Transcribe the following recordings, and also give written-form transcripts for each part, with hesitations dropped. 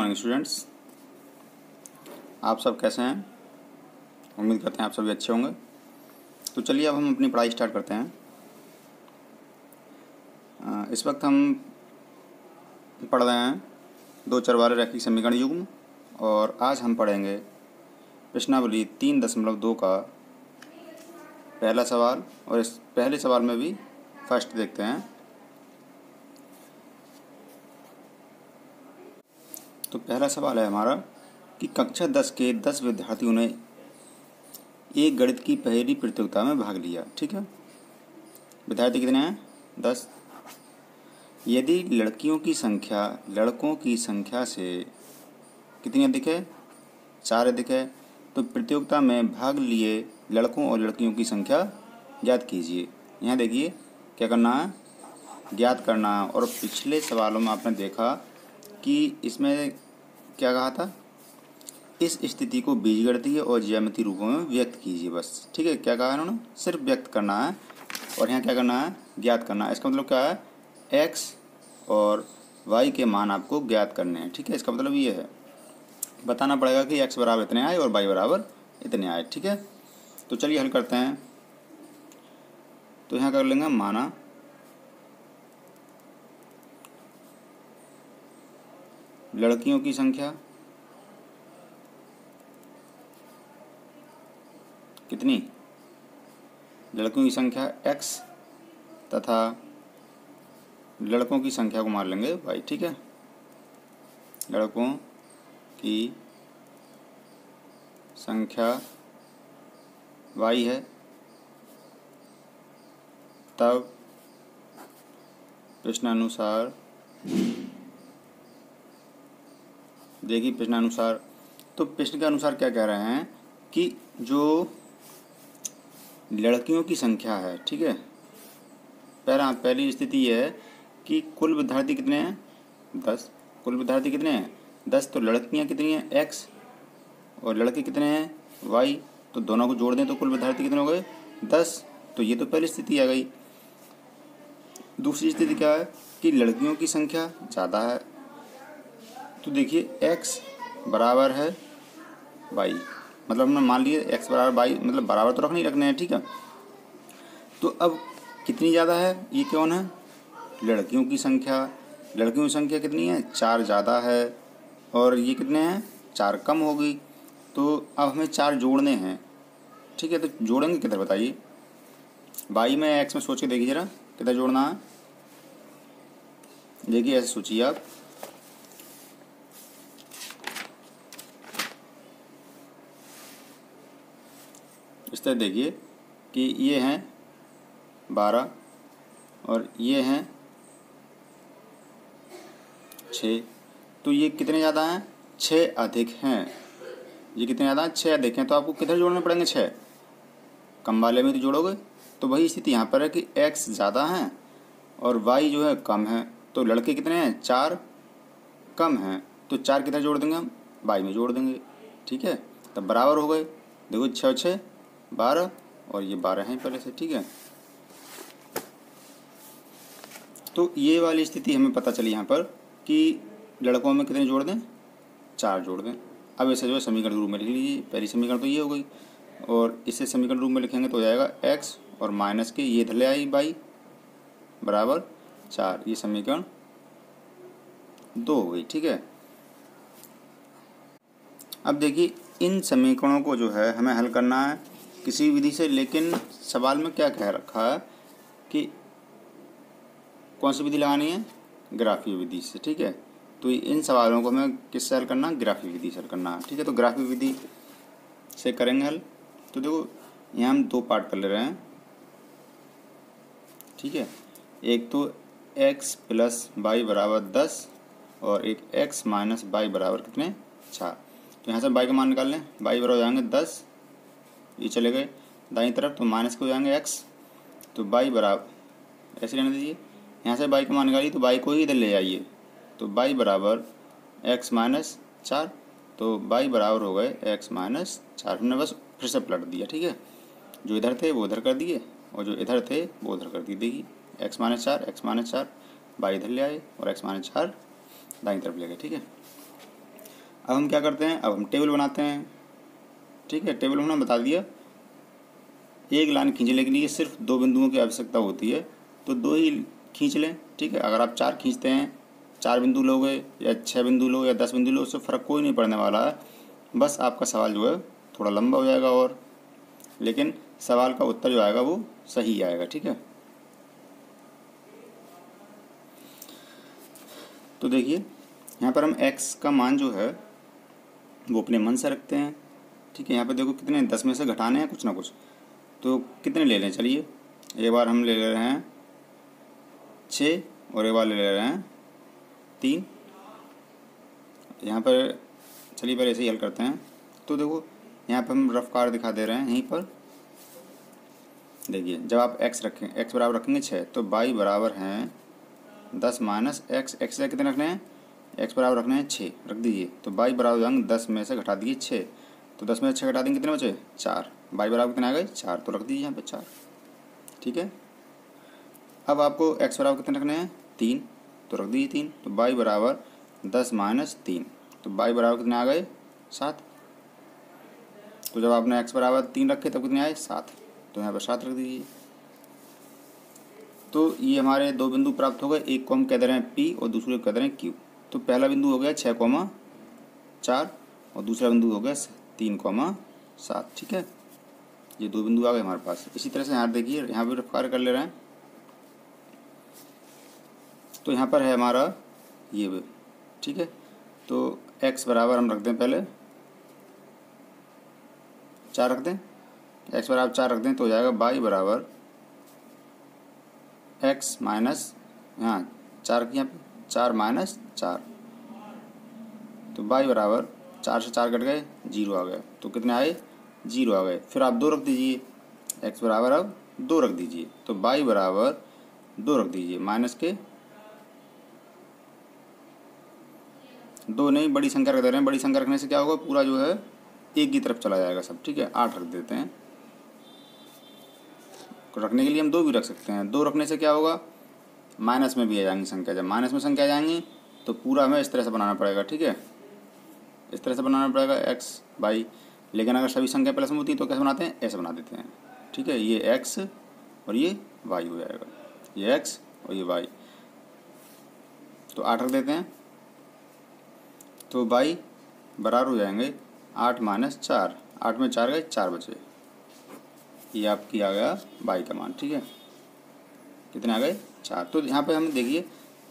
Morning students, आप सब कैसे हैं। उम्मीद करते हैं आप सभी अच्छे होंगे। तो चलिए अब हम अपनी पढ़ाई स्टार्ट करते हैं। इस वक्त हम पढ़ रहे हैं दो चरवाले रैखिक समीकरण युग्म और आज हम पढ़ेंगे प्रश्नावली 3.2 का पहला सवाल और इस पहले सवाल में भी फर्स्ट देखते हैं। तो पहला सवाल है हमारा कि कक्षा 10 के 10 विद्यार्थियों ने एक गणित की पहेली प्रतियोगिता में भाग लिया। ठीक है, विद्यार्थी कितने हैं? 10। यदि लड़कियों की संख्या लड़कों की संख्या से कितनी अधिक है? 4 अधिक है, तो प्रतियोगिता में भाग लिए लड़कों और लड़कियों की संख्या ज्ञात कीजिए। यहाँ देखिए क्या करना है, ज्ञात करना है। और पिछले सवालों में आपने देखा कि इसमें क्या कहा था, इस स्थिति को बीजगणितीय और ज्यामितीय रूपों में व्यक्त कीजिए। बस ठीक है, क्या कहा है उन्होंने, सिर्फ व्यक्त करना है। और यहाँ क्या करना है, ज्ञात करना है। इसका मतलब क्या है, x और y के मान आपको ज्ञात करने हैं। ठीक है, इसका मतलब ये है, बताना पड़ेगा कि x बराबर इतने आए और y बराबर इतने आए। ठीक है, तो चलिए हल करते हैं। तो यहाँ कर लेंगे, माना लड़कियों की संख्या कितनी, लड़कियों की संख्या x तथा लड़कों की संख्या को मान लेंगे y। ठीक है, लड़कों की संख्या y है, तब प्रश्नानुसार देखिए प्रश्नानुसार, तो प्रश्न के अनुसार क्या कह रहे हैं कि जो लड़कियों की संख्या है, ठीक है, पहली स्थिति ये है कि कुल विद्यार्थी कितने हैं? 10। कुल विद्यार्थी कितने हैं? 10। तो लड़कियां कितनी हैं? x और लड़के कितने हैं? y। तो दोनों को जोड़ दें तो कुल विद्यार्थी कितने हो गए? 10। तो ये तो पहली स्थिति आ गई। दूसरी स्थिति क्या है कि लड़कियों की संख्या ज़्यादा है। तो देखिए x बराबर है y, मतलब हमने मान लिए x बराबर y, मतलब बराबर तो रखने हैं। ठीक है, तो अब कितनी ज़्यादा है, ये कौन है? लड़कियों की संख्या। लड़कियों की संख्या कितनी है? 4 ज़्यादा है और ये कितने हैं? 4 कम होगी। तो अब हमें 4 जोड़ने हैं। ठीक है, तो जोड़ेंगे किधर बताइए, y में x में सोच के देखिए ज़रा किधर जोड़ना है। देखिए ऐसे सोचिए आप, इस तरह देखिए कि ये हैं 12 और ये हैं 6। तो ये कितने ज़्यादा हैं? 6 अधिक हैं। ये कितने ज़्यादा हैं? 6 अधिक हैं। तो आपको किधर जोड़ने पड़ेंगे? 6 कम वाले में तो जोड़ोगे। तो वही स्थिति यहाँ पर है कि x ज़्यादा हैं और y जो है कम है। तो लड़के कितने हैं? 4 कम हैं। तो 4 किधर जोड़ देंगे हम? y में जोड़ देंगे। ठीक है, तब बराबर हो गए। देखो 6 और 6 12 और ये 12 हैं पहले से। ठीक है, तो ये वाली स्थिति हमें पता चली यहाँ पर कि लड़कों में कितने जोड़ दें? 4 जोड़ दें। अब इसे जो है समीकरण रूप में लिख लीजिए। पहली समीकरण तो ये हो गई और इसे समीकरण रूप में लिखेंगे तो हो जाएगा x और माइनस के ये इधर ले आई y बराबर 4। ये समीकरण 2 हो गई। ठीक है, अब देखिए इन समीकरणों को जो है हमें हल करना है किसी विधि से, लेकिन सवाल में क्या कह रखा है कि कौन सी विधि लगानी है? ग्राफीय विधि से। ठीक है, तो इन सवालों को हमें किससे हल करना है? ग्राफीय विधि से हल करना है। ठीक है, तो ग्राफीय विधि से करेंगे हल। तो देखो यहाँ हम 2 पार्ट कर ले रहे हैं। ठीक है, एक तो x प्लस y बराबर 10 और एक x माइनस y बराबर कितने? 4। तो यहाँ से y का मान निकाल लें। y बराबर हो जाएंगे 10, ये चले गए दाईं तरफ, तो माइनस के हो जाएंगे x। तो y बराबर ऐसे रहने दीजिए। यहाँ से y का मान निकालिए तो y को ही इधर ले आइए। तो y बराबर x माइनस 4। तो y बराबर हो गए x माइनस 4। हमने बस फिर से पलट दिया। ठीक है, जो इधर थे वो उधर कर दिए और जो इधर थे वो उधर कर दिए। देखिए x माइनस 4 y इधर ले आए और x माइनस 4 दाईं तरफ ले गए। ठीक है, अब हम क्या करते हैं, अब हम टेबल बनाते हैं। ठीक है, टेबल हमने बता दिया। एक लाइन खींचने के लिए सिर्फ 2 बिंदुओं की आवश्यकता होती है, तो 2 ही खींच लें। ठीक है, अगर आप 4 खींचते हैं, 4 बिंदु लोगे या 6 बिंदु लो या 10 बिंदु लो, उससे फ़र्क कोई नहीं पड़ने वाला है। बस आपका सवाल जो है थोड़ा लंबा हो जाएगा, और लेकिन सवाल का उत्तर जो आएगा वो सही आएगा। ठीक है, तो देखिए यहाँ पर हम x का मान जो है वो अपने मन से रखते हैं। ठीक है, यहाँ पर देखो कितने 10 में से घटाने हैं कुछ ना कुछ, तो कितने ले लें। चलिए एक बार हम ले रहे हैं 6 और एक बार ले रहे हैं 3। यहाँ पर चलिए पहले ऐसे ही हल करते हैं। तो देखो यहाँ पर हम रफ कार दिखा दे रहे हैं। यहीं पर देखिए जब आप x रखें, x बराबर रखेंगे 6, तो y बराबर हैं 10 माइनस एक्स। एक्स से कितने रखने हैं, x बराबर रखने हैं 6, रख दीजिए। तो y बराबर जाएंगे 10 में से घटा दीजिए 6, तो 10 में से 6 घटा देंगे कितने बचे, 4। y बराबर कितने आ गए, 4, तो रख दीजिए यहाँ पे 4। ठीक है, अब आपको x बराबर कितने रखने हैं, 3, तो रख दीजिए 3। तो y बराबर 10 माइनस 3, तो y बराबर कितने आ गए, 7। तो जब आपने x बराबर 3 रखे तब कितने आए, 7, तो यहाँ पर 7 रख दीजिए। तो ये हमारे 2 बिंदु प्राप्त हो गए। एक को हम कह दे रहे हैं P और दूसरे को कह दे रहे हैं Q। तो पहला बिंदु हो गया 6,4 और दूसरा बिंदु हो गया 3,7। ठीक है, ये 2 बिंदु आ गए हमारे पास। इसी तरह से यहाँ देखिए, यहाँ भी कार्य कर ले रहे हैं। तो यहाँ पर है हमारा ये भी। ठीक है, तो x बराबर हम रख दें, पहले 4 रख दें, x बराबर 4 रख दें, तो हो जाएगा y बराबर x माइनस, यहाँ 4 की यहाँ पे 4 माइनस 4, तो y बराबर 4 से 4 कट गए, 0 आ गए। तो कितने आए, 0 आ गए। फिर आप 2 रख दीजिए, x बराबर अब 2 रख दीजिए, तो y बराबर 2 रख दीजिए, माइनस के 2 नहीं, बड़ी संख्या रख दे रहे हैं। बड़ी संख्या रखने से क्या होगा, पूरा जो है एक की तरफ चला जाएगा सब। ठीक है, 8 रख देते हैं। रखने के लिए हम 2 भी रख सकते हैं। 2 रखने से क्या होगा, माइनस में भी आ जाएंगी संख्या। जब माइनस में संख्या आ जाएंगी तो पूरा हमें इस तरह से बनाना पड़ेगा। ठीक है, इस तरह से बनाना पड़ेगा x y। लेकिन अगर सभी संख्या प्लस में होती है तो कैसे बनाते हैं, ऐसे बना देते हैं। ठीक है, ये x और ये y हो जाएगा, ये x और ये y। तो 8 रख देते हैं, तो y बराबर हो जाएंगे 8 माइनस 4। 8 में 4 गए, 4 बचे। ये आपकी आ गया y का मान। ठीक है, कितने आ गए, 4। तो यहाँ पे हम देखिए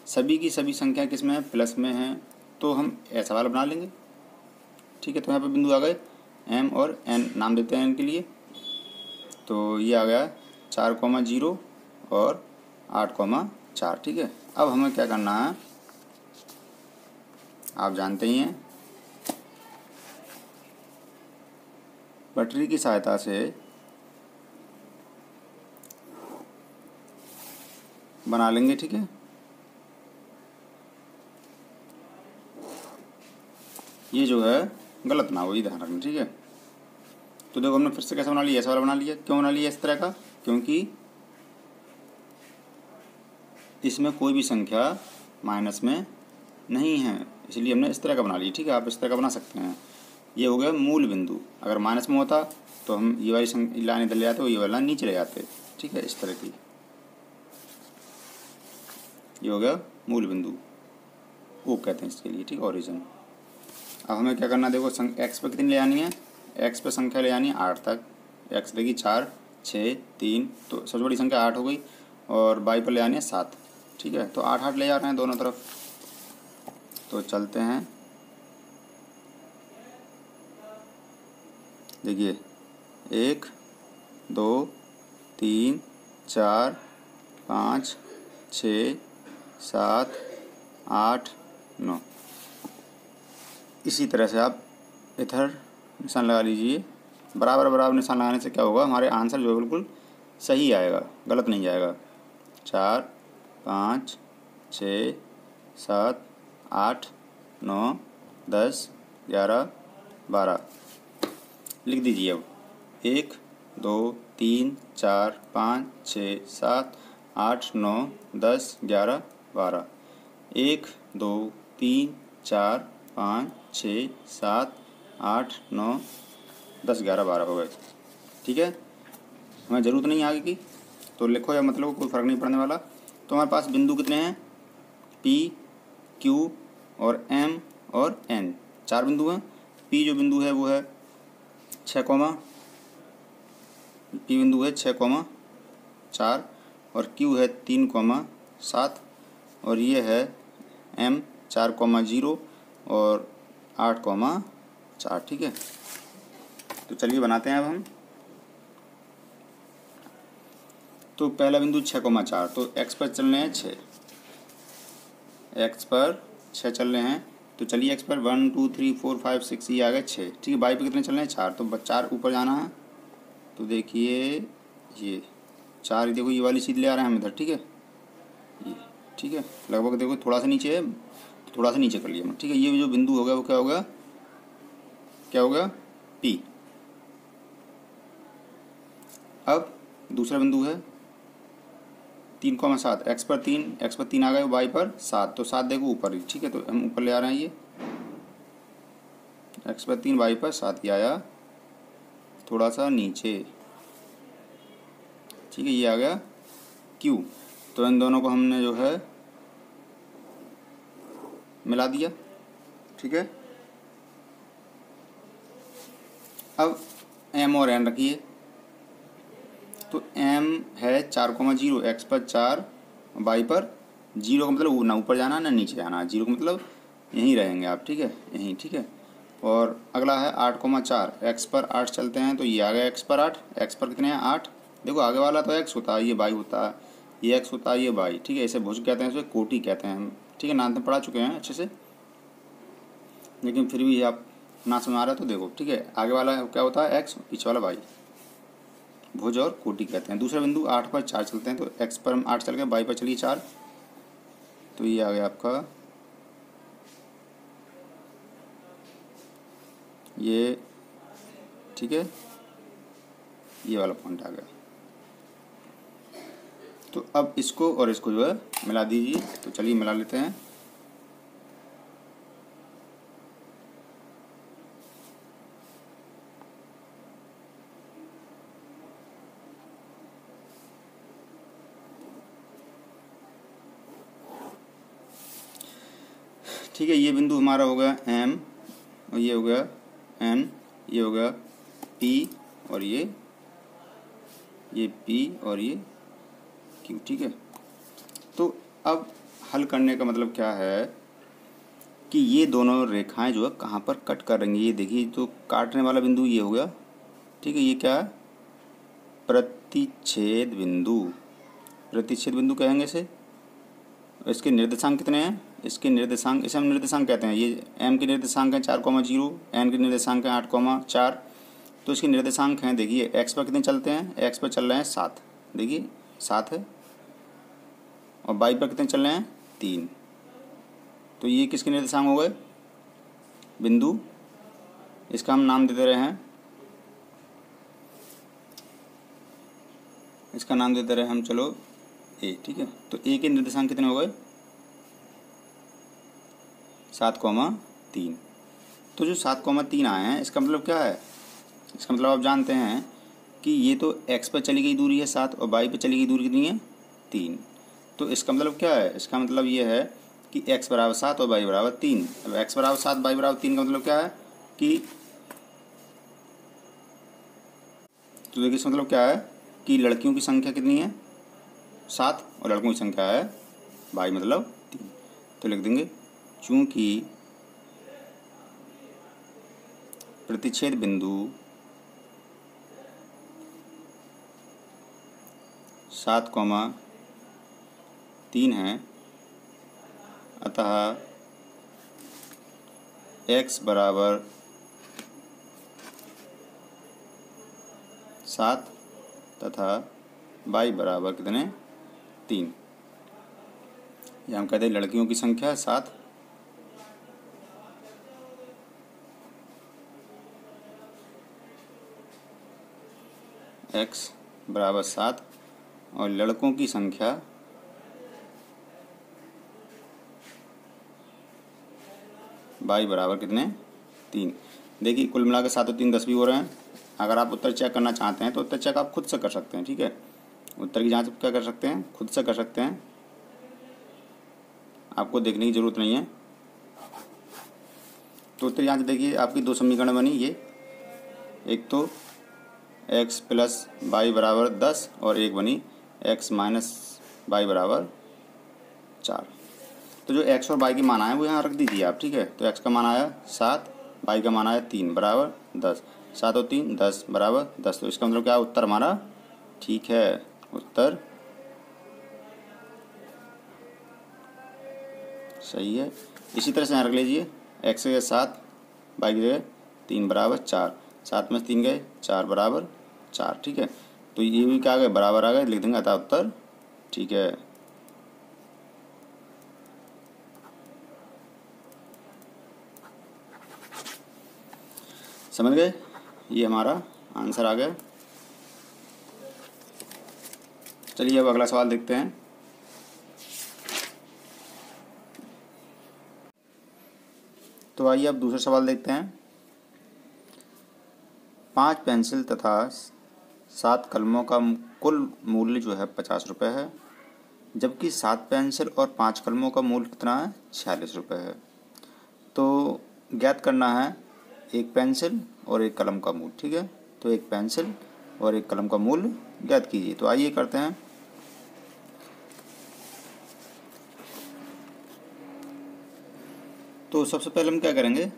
सभी की सभी संख्या किस में है, प्लस में है, तो हम ऐसा वाला बना लेंगे। ठीक है, तो यहाँ पे बिंदु आ गए m और n, नाम देते हैं n के लिए। तो ये आ गया 4,0 और 8,4। ठीक है, अब हमें क्या करना है, आप जानते ही हैं, बैटरी की सहायता से बना लेंगे। ठीक है, ये जो है गलत ना हो, ये ध्यान रखना। ठीक है, तो देखो हमने फिर से कैसा बना लिया, ऐसा वाला बना लिया। क्यों बना लिया इस तरह का, क्योंकि इसमें कोई भी संख्या माइनस में नहीं है, इसलिए हमने इस तरह का बना लिया। ठीक है, आप इस तरह का बना सकते हैं। ये हो गया मूल बिंदु। अगर माइनस में होता तो हम ये वाली लाइन इधर ले जाते और ये वाला नीचे ले जाते। ठीक है, इस तरह की, ये हो गया मूल बिंदु, वो कहते हैं इसके लिए। ठीक है, ओरिजिन। अब हमें क्या करना है, देखो x पे कितनी ले आनी है, x पे संख्या ले आनी है 8 तक। x देगी 4, 6, 3, तो सबसे बड़ी संख्या 8 हो गई, और y पर ले आनी है 7। ठीक है, तो 8 8 ले जा रहे हैं दोनों तरफ। तो चलते हैं, देखिए 1 2 3 4 5 6 7 8 9। इसी तरह से आप इधर निशान लगा लीजिए। बराबर बराबर निशान लगाने से क्या होगा, हमारे आंसर जो है बिल्कुल सही आएगा, गलत नहीं जाएगा। 4 5 6 7 8 9 10 11 12 लिख दीजिए। अब 1 2 3 4 5 6 7 8 9 10 11 12। 1 2 3 4 5 6 7 8 9 10 11 12 हो गए। ठीक है, हमें ज़रूरत नहीं आगे की, तो लिखो या मतलब कोई फ़र्क नहीं पड़ने वाला। तो हमारे पास बिंदु कितने हैं? P, Q और M और N, 4 बिंदु हैं। P जो बिंदु है वो है 6 कॉमा, P बिंदु है 6,4 और Q है 3,7 और ये है M 4,0 और 8,4। ठीक है, तो चलिए बनाते हैं अब हम। तो पहला बिंदु 6,4, तो x पर चल रहे हैं 6, x पर 6 चल रहे हैं। तो चलिए x पर 1 2 3 4 5 6 ये आ गए 6। ठीक है, y पर कितने चल रहे हैं? 4, तो 4 ऊपर जाना है। तो देखिए ये 4, देखो ये वाली चीज़ ले आ रहे हैं हम इधर। ठीक है, ये ठीक है, लगभग देखो थोड़ा सा नीचे है, थोड़ा सा नीचे कर लिया मैं। ठीक है, ये जो बिंदु होगा वो क्या होगा? क्या होगा? P। अब दूसरा बिंदु है 3,7, x पर 3 आ गए, y पर 7, तो 7 देखो ऊपर ही। ठीक है, तो हम ऊपर ले आ रहे हैं। ये x पर 3 y पर 7 ये आया थोड़ा सा नीचे। ठीक है, ये आ गया Q। तो इन दोनों को हमने जो है मिला दिया। ठीक है, अब M और N रखिए। तो M है 4,0, x पर 4, y पर 0 का मतलब ना ऊपर जाना ना नीचे जाना, 0 का मतलब यहीं रहेंगे आप। ठीक है, यहीं। ठीक है, और अगला है 8,4, x पर 8 चलते हैं, तो ये आ गया x पर 8। x पर कितने हैं? 8। देखो आगे वाला तो x होता है, ये y होता है, ये x होता है, ये y। ठीक है, इसे भुज कहते हैं, इसे कोटि कहते हैं हम। ठीक है, नाम तो पढ़ा चुके हैं अच्छे से, लेकिन फिर भी आप ना समझ आ रहा है तो देखो। ठीक है, आगे वाला क्या होता है? x, पीछे वाला y, भुज और कोटि कहते हैं। दूसरा बिंदु 8 पर 4 चलते हैं, तो x पर हम 8 चल गए, y पर चलिए 4, तो ये आ गया आपका ये। ठीक है, ये वाला पॉइंट आ गया। तो अब इसको और इसको जो है मिला दीजिए। तो चलिए मिला लेते हैं। ठीक है, ये बिंदु हमारा हो गया M और ये हो गया N, ये हो गया P और ये P और ये Q। ठीक है, तो अब हल करने का मतलब क्या है कि ये दोनों रेखाएं जो है कहाँ पर कट कर रही हैं। ये देखिए, तो काटने वाला बिंदु ये हो गया। ठीक है, ये क्या है? प्रतिच्छेद बिंदु। प्रतिच्छेद बिंदु कहेंगे इसे। इसके निर्देशांक कितने हैं? इसके निर्देशांक, इसे हम निर्देशांक कहते हैं। ये M के निर्देशांक हैं 4,0, N के निर्देशांक हैं 8,4। तो इसके निर्देशांक हैं, देखिए x पर कितने चलते हैं? x पर चल रहे हैं 7, देखिए 7 है, और y पर कितने चल रहे हैं? 3। तो ये किसके निर्देशांक हो गए? बिंदु, इसका हम नाम दे दे रहे हैं, इसका नाम देते रहे हम, चलो A। ठीक है, तो A के निर्देशांक कितने हो गए? 7,3। तो जो 7,3 आए हैं, इसका मतलब क्या है? इसका मतलब आप जानते हैं कि ये तो x पर चली गई दूरी है 7 और y पर चली गई दूरी कितनी है? 3। तो इसका मतलब क्या है? इसका मतलब ये है कि x बराबर 7 और y बराबर 3। अब x बराबर 7 y बराबर 3 का मतलब क्या है कि, तो देखिए इसका मतलब क्या है कि लड़कियों की संख्या कितनी है? 7 और लड़कों की संख्या है y मतलब 3। तो लिख देंगे चूँकि प्रतिच्छेद बिंदु 7,3 है, अतः x बराबर 7 तथा y बराबर कितने? 3। ये हम कहते हैं लड़कियों की संख्या 7, x बराबर 7 और लड़कों की संख्या y बराबर कितने? 3। देखिए कुल मिला के 7 और 3 10 भी हो रहे हैं। अगर आप उत्तर चेक करना चाहते हैं तो उत्तर चेक आप खुद से कर सकते हैं, ठीक है। उत्तर की जांच क्या कर सकते हैं, खुद से कर सकते हैं, आपको देखने की ज़रूरत नहीं है। तो उत्तर जांच देखिए, आपकी दो समीकरण बनी, ये एक तो x प्लस वाई बराबर 10 और एक बनी x माइनस वाई बराबर 4। तो जो x और y की मान आए वो यहाँ रख दीजिए आप, ठीक है। तो x का मान आया 7, y का मान आया 3 बराबर 10। 7 और 3 10 बराबर 10। तो इसका मतलब क्या, उत्तर हमारा ठीक है, उत्तर सही है। इसी तरह से यहाँ रख लीजिए, x की जगह 7, y की जगह 3 बराबर 4। 7 में से 3 गए 4 बराबर 4, ठीक है। तो ये भी क्या आ गए, बराबर आ गए, लिख देंगे, अतः उत्तर ठीक है। समझ गए, ये हमारा आंसर आ गया। चलिए अब अगला सवाल देखते हैं। तो आइए अब दूसरा सवाल देखते हैं। 5 पेंसिल तथा 7 कलमों का कुल मूल्य जो है 50 रुपये है, जबकि 7 पेंसिल और 5 कलमों का मूल्य कितना है, 46 रुपये है। तो ज्ञात करना है एक पेंसिल और एक कलम का मूल्य, ठीक है। तो एक पेंसिल और एक कलम का मूल्य ज्ञात कीजिए। तो आइए करते हैं। तो सबसे पहले हम क्या करेंगे,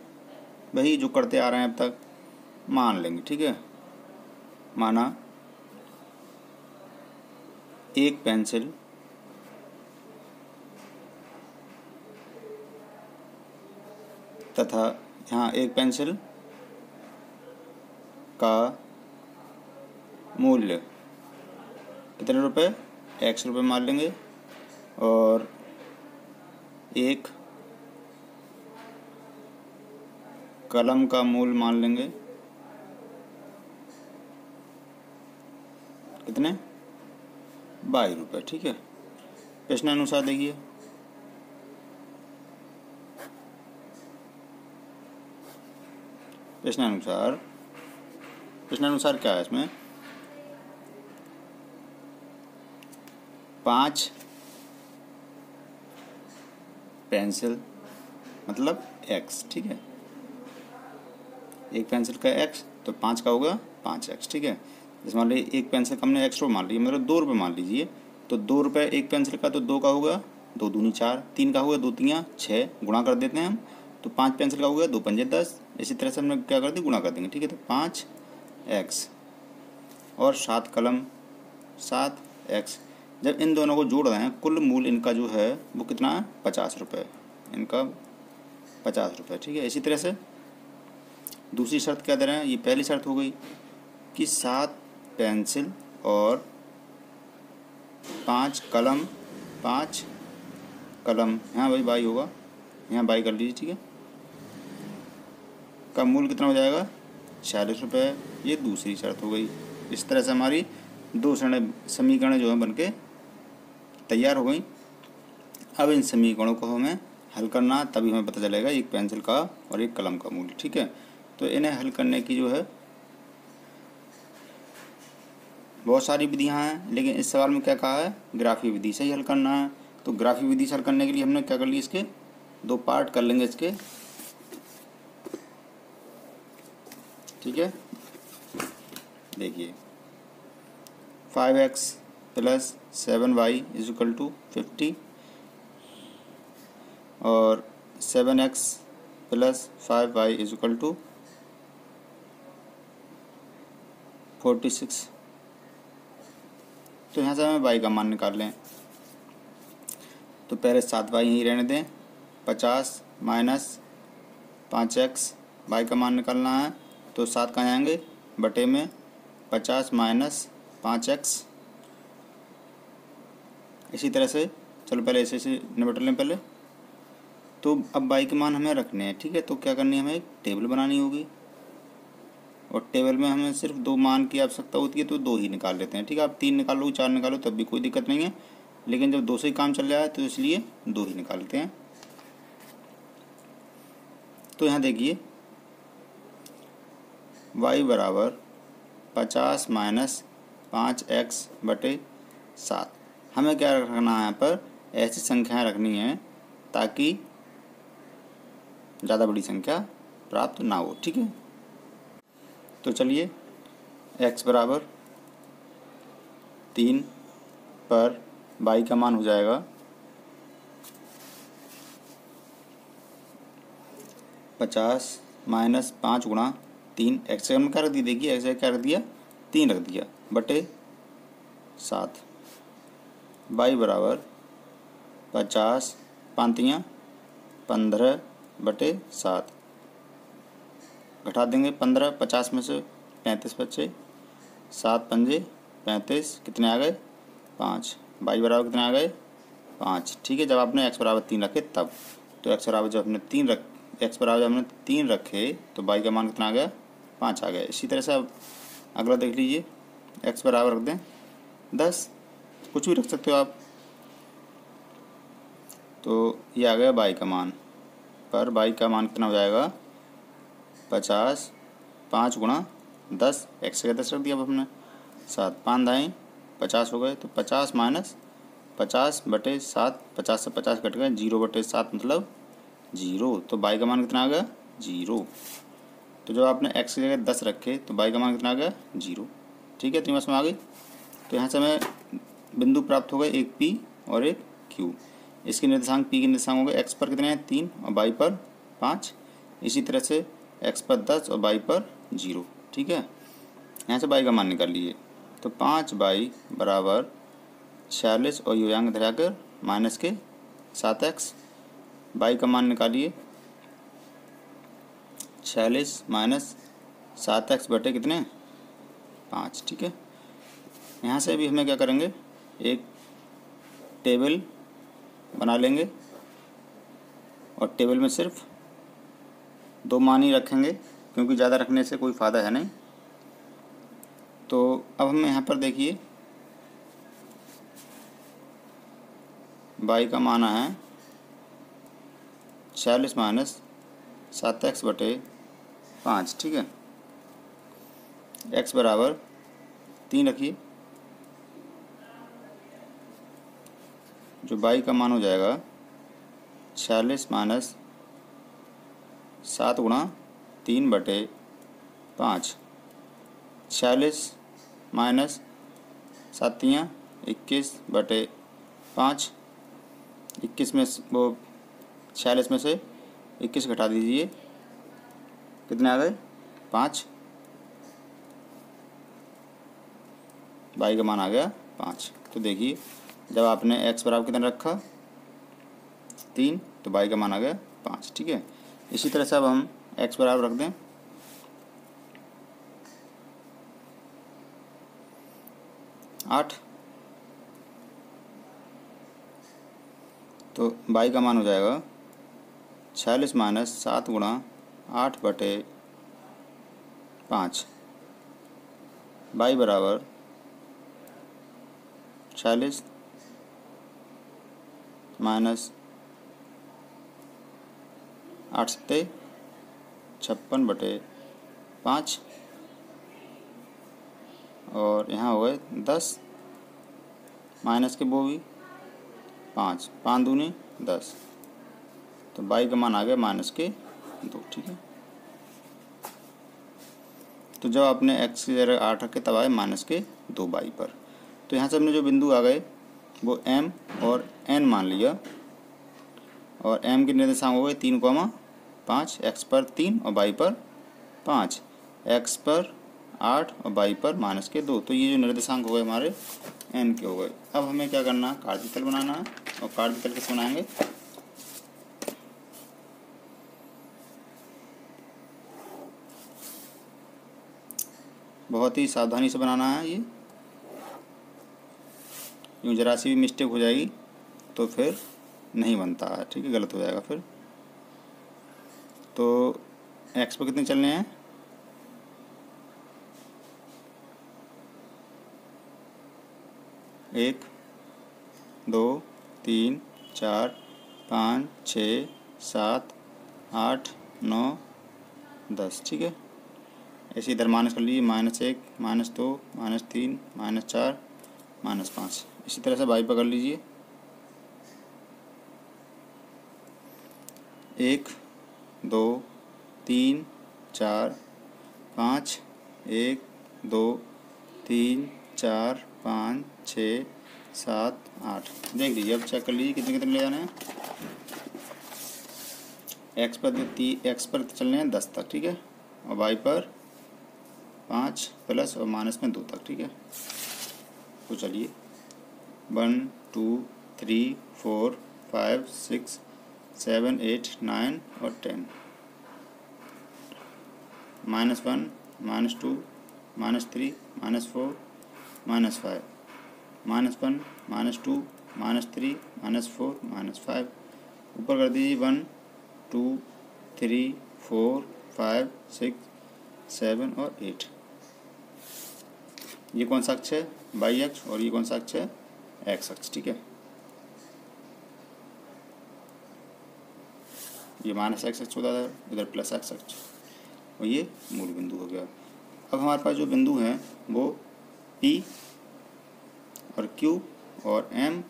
वही जो करते आ रहे हैं अब तक, मान लेंगे, ठीक है। माना एक पेंसिल तथा यहाँ एक पेंसिल का मूल्य कितने रुपए, x रुपये मान लेंगे, और एक कलम का मूल्य मान लेंगे कितने, 22 रुपये, ठीक है। प्रश्नानुसार देखिए, प्रश्नानुसार क्या है इसमें, 5 पेंसिल मतलब x, ठीक है। एक पेंसिल का x तो 5 का होगा 5x, ठीक है। जैसे मान लीजिए एक पेंसिल का हमने x रुपये मान लिया, मतलब 2 रुपये मान लीजिए। तो 2 रुपये एक पेंसिल का, तो 2 का होगा 2 दूनी 4, 3 का होगा 2 तियाँ 6, गुणा कर देते हैं हम। तो 5 पेंसिल का होगा 2 पंजे 10। इसी तरह से हमने क्या कर दी, गुणा कर देंगे, ठीक है। तो 5x और 7 कलम 7x, जब इन दोनों को जोड़ रहे हैं कुल मूल्य इनका जो है वो कितना है, 50 रुपये, इनका 50 रुपये, ठीक है। इसी तरह से दूसरी शर्त क्या दे रहे हैं, ये पहली शर्त हो गई कि 7 पेंसिल और 5 कलम, 5 कलम, यहाँ भाई बाई होगा, यहाँ बाई कर लीजिए, ठीक है, का मूल्य कितना हो जाएगा, 46 रुपये। ये दूसरी शर्त हो गई। इस तरह से हमारी दो समीकरण जो है बनके तैयार हो गई। अब इन समीकरणों को हमें हल करना, तभी हमें पता चलेगा एक पेंसिल का और एक कलम का मूल्य, ठीक है। तो इन्हें हल करने की जो है बहुत सारी विधियां हैं, लेकिन इस सवाल में क्या कहा है, ग्राफीय विधि से ही हल करना है। तो ग्राफीय विधि से हल करने के लिए हमने क्या कर लिया, इसके 2 पार्ट कर लेंगे इसके, ठीक है। देखिए 5x plus 7y is equal to 50 और 7x plus 5y is equal to 46। तो यहाँ से हमें y का मान निकाल लें। तो पहले 7y यहीं रहने दें, 50 माइनस 5x, y का मान निकालना है। तो 7 कहाँ जाएंगे, बटे में 50 माइनस 5x। इसी तरह से चलो पहले ऐसे निपट लें पहले। तो अब y के मान हमें रखने हैं, ठीक है। तो क्या करनी है, हमें एक टेबल बनानी होगी, और टेबल में हमें सिर्फ 2 मान की आवश्यकता होती है, तो 2 ही निकाल लेते हैं, ठीक है। आप 3 निकालो 4 निकालो तब भी कोई दिक्कत नहीं है, लेकिन जब 2 से ही काम चल रहा है तो इसलिए 2 ही निकालते हैं। तो यहाँ देखिए y बराबर 50 माइनस 5x/7। हमें क्या रखना है यहाँ पर, ऐसी संख्याएं रखनी है ताकि ज़्यादा बड़ी संख्या प्राप्त ना हो। ठीक है, तो चलिए x बराबर 3 पर y का मान हो जाएगा 50 माइनस 5 गुणा 3। एक्स में क्या रख दिया, देखिए एक्स क्या रख दिया, 3 रख दिया, बटे 7। y बराबर 50 5 15/7। घटा देंगे 15, 50 में से 35 बचे, 7 पंजे 35, कितने आ गए 5। y बराबर कितने आ गए 5। ठीक है, जब आपने x बराबर 3 रखे तब, तो x बराबर जब हमने 3 रखे तो y का मान कितना आ गया 5 आ गया। इसी तरह से अब अगला देख लीजिए, x बराबर रख दें 10, कुछ भी रख सकते हो आप, तो ये आ गया y का मान। पर y का मान कितना हो जाएगा 50, 5 गुणा 10, x का 10 रख दिया अब हमने, 7 5 दाएँ 50 हो गए, तो 50 माइनस 50/7, 50 से 50 कट गए, 0/7 मतलब 0। तो y का मान कितना आ गया 0। तो जब आपने x की जगह 10 रखे तो y का मान कितना आ गया 0। ठीक है, तो समझ में आ गई। तो यहाँ से हमें बिंदु प्राप्त हो गए, एक P और एक Q। इसके निर्देशांक P के निर्देशांक हो गए x पर कितने हैं 3 और y पर 5। इसी तरह से x पर 10 और y पर 0। ठीक है, यहाँ से y का मान निकाल लीजिए, तो 5y बराबर 46 और योगांक धराकर माइनस के 7x। y का मान निकालिए, 46 माइनस 7x बटे कितने 5। ठीक है, यहाँ से भी हमें क्या करेंगे, एक टेबल बना लेंगे और टेबल में सिर्फ 2 मान ही रखेंगे, क्योंकि ज़्यादा रखने से कोई फ़ायदा है नहीं। तो अब हमें यहाँ पर देखिए y का मान है 46 माइनस 7x बटे 5। ठीक है, x बराबर 3 रखिए, जो y का मान हो जाएगा 46 माइनस 7 गुणा 3/5। 46 माइनस 7 21/5। 21 में वो 46 में से 21 घटा दीजिए, कितने आ गए 5। y का मान आ गया 5। तो देखिए जब आपने x बराबर कितना रखा 3, तो y का मान आ गया 5। ठीक है, इसी तरह से अब हम x बराबर रख दें 8, तो y का मान हो जाएगा 46 माइनस 7 गुणा 8/5। y बराबर 46 माइनस 8 सत्ते 56/5, और यहाँ हो गए 10 माइनस के वो भी 5, 5 दूनी 10, तो y का मान आ गया माइनस के 2। ठीक है, तो जब आपने x की जगह 8 रखे तब आए माइनस के 2y पर। तो यहाँ से हमने जो बिंदु आ गए वो m और n मान लिया, और m के निर्देशांक हो गए 3, 5, x पर 3 और y पर 5, x पर 8 और y पर माइनस के 2। तो ये जो निर्देशांक हो गए हमारे n के हो गए। अब हमें क्या करना है, कार्यतल बनाना है। और कार्यतल कैसे बनाएंगे, बहुत ही सावधानी से बनाना है। ये यूँ जरा सी भी मिस्टेक हो जाएगी तो फिर नहीं बनता है। ठीक है, गलत हो जाएगा फिर। तो x पर कितने चलने हैं, 1 2 3 4 5 6 7 8 9 10। ठीक है, ऐसे इधर माइनस कर लीजिए, -1, -2, -3, -4, -5। इसी तरह से y पर कर लीजिए, 1, 2, 3, 4, 5, 1, 2, 3, 4, 5, 6, 7, 8। देख लीजिए, अब चेक कर लीजिए कितने कितने ले जाने हैं। एक्स पर चलने हैं 10 तक, ठीक है, और वाई पर 5 प्लस और माइनस में 2 तक, ठीक है। तो चलिए 1, 2, 3, 4, 5, 6, 7, 8, 9 और 10। -1, -2, -3, -4, -5, -1, -2, -3, -4, -5। ऊपर कर दीजिए 1, 2, 3, 4, 5, 6, 7 और 8। ये कौन सा अक्ष है? वाई अक्ष। और ये कौन सा अक्ष है? एक्स अक्ष, ठीक है। ये माइनस एक्स अक्ष होता है, इधर प्लस एक्स अक्ष, और ये मूल बिंदु हो गया। अब हमारे पास जो बिंदु हैं वो P और Q और M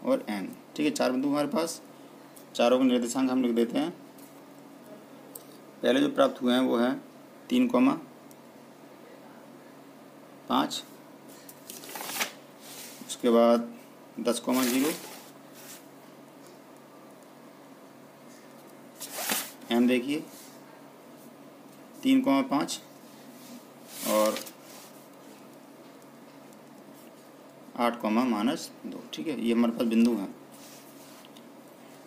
और N, ठीक है। 4 बिंदु हमारे पास, चारों के निर्देशांक हम लिख देते हैं। पहले जो प्राप्त हुए हैं वो है 3,5, उसके बाद 10,0, M देखिए 3,5 और 8,-2, ठीक है। ये हमारे पास बिंदु हैं।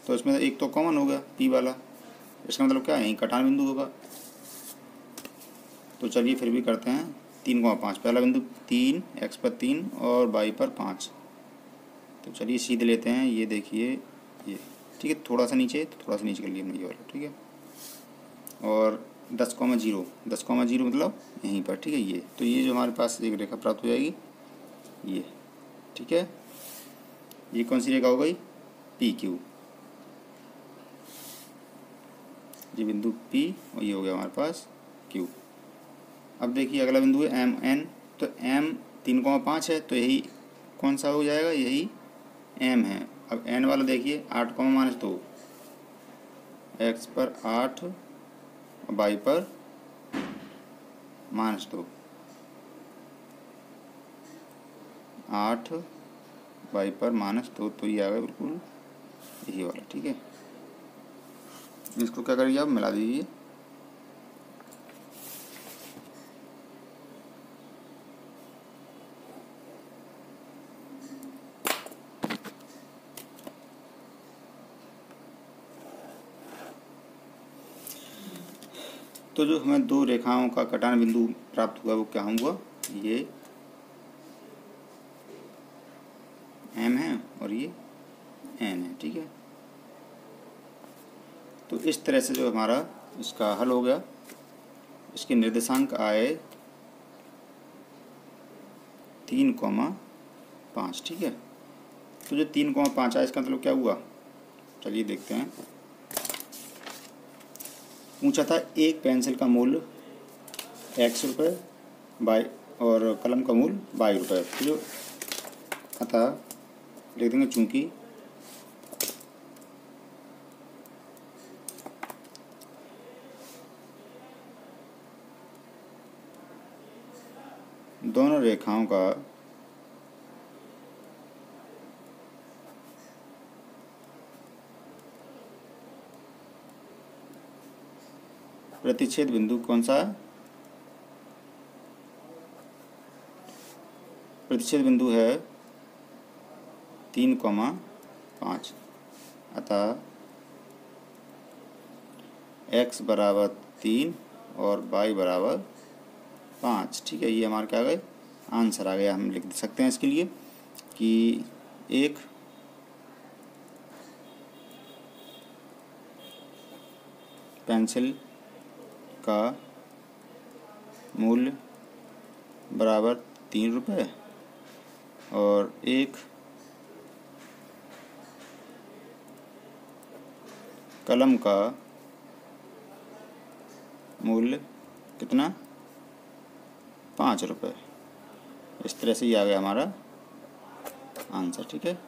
तो इसमें एक तो कॉमन हो गया P वाला, इसका मतलब क्या है, यहीं कटान बिंदु होगा। तो चलिए फिर भी करते हैं 3,5, पहला बिंदु 3, x पर 3 और y पर 5। तो चलिए सीधे लेते हैं, ये देखिए ये, ठीक है। थोड़ा सा नीचे, तो थोड़ा सा नीचे कर लिए हमने ये वाला, ठीक है। और 10,0 मतलब यहीं पर, ठीक है। ये तो ये जो हमारे पास एक रेखा प्राप्त हो जाएगी, ये, ठीक है। ये कौन सी रेखा हो गई? PQ। ये बिंदु P और ये हो गया हमारे पास Q। अब देखिए अगला बिंदु है MN। तो M 3,5 है, तो यही कौन सा हो जाएगा? यही M है। अब N वाला देखिए 8,-2, x पर 8 और y पर -2, 8 y पर -2, तो ये आ गया बिल्कुल यही वाला, ठीक है। इसको क्या करिए, आप मिला दीजिए। तो जो हमें 2 रेखाओं का कटान बिंदु प्राप्त हुआ वो क्या हुआ? ये M है और ये N है, ठीक है। तो इस तरह से जो हमारा इसका हल हो गया, इसके निर्देशांक आए 3,5, ठीक है। तो जो 3,5 आया, इसका मतलब क्या हुआ? चलिए देखते हैं। पूछा था एक पेंसिल का मूल्य X रुपये, बाई और कलम का मूल्य Y रुपये। तो जो अतः लिख देंगे, चूँकि दोनों रेखाओं का प्रतिच्छेद बिंदु कौन सा है? प्रतिच्छेद बिंदु है 3,5। अतः x बराबर 3 और y बराबर 5, ठीक है। ये हमारे क्या आ गए? आंसर आ गया। हम लिख सकते हैं इसके लिए कि एक पेंसिल का मूल्य बराबर 3 रुपये और एक कलम का मूल्य कितना? 5 रुपये। इस तरह से ये आ गया हमारा आंसर। ठीक है।